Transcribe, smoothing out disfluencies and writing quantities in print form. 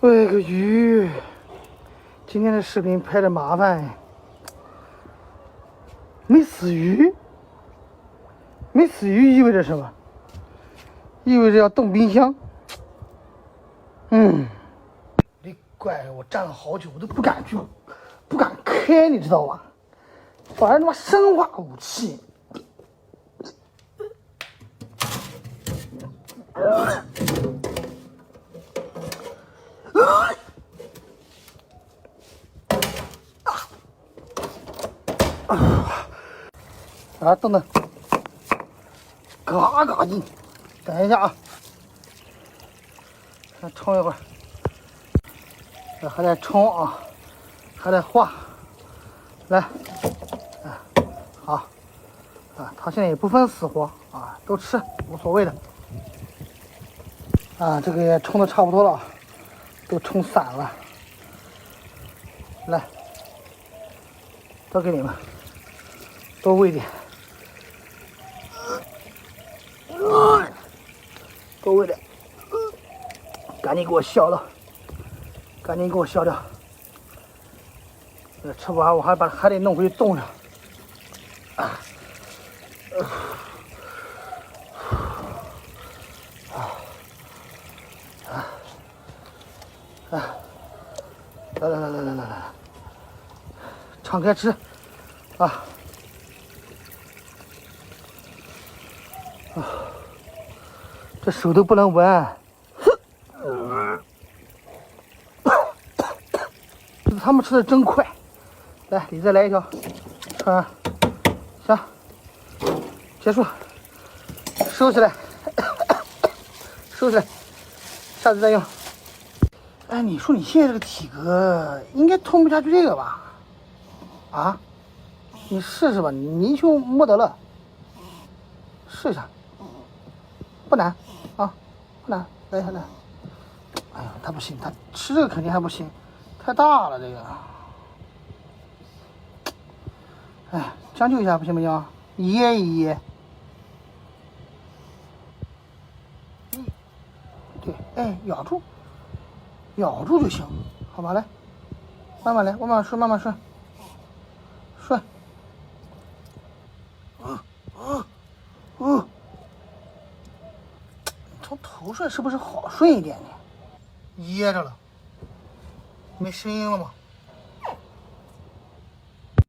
我勒个鱼！今天的视频拍的麻烦，没死鱼。没死鱼意味着什么？意味着要冻冰箱。你怪我站了好久，我都不敢开，你知道吧？反正他妈生化武器。等等，嘎嘎劲，等一下啊，再冲一会儿，这还得冲啊，还得化，来，好，它现在也不分死活啊，都吃无所谓的。这个也冲的差不多了，都冲散了，来，都给你们，多喂点。多喂点，赶紧给我消了，赶紧给我消掉。吃不完我还得弄回去冻上。来，敞开吃啊！这手都不能闻。他们吃的真快。来，你再来一条，吃完，行，结束，收起来，收起来，下次再用。哎，你说你现在这个体格应该吞不下去这个吧？啊？你试试吧，你就莫得了，试一下，不难啊，不难，来。哎呀，他不行，他吃这个肯定还不行，太大了这个。哎，将就一下不行不行？噎一噎。对，哎，咬住就行，好吧？来，慢慢来，慢慢顺，慢慢顺。从头顺是不是好顺一点呢？噎着了，没声音了吗？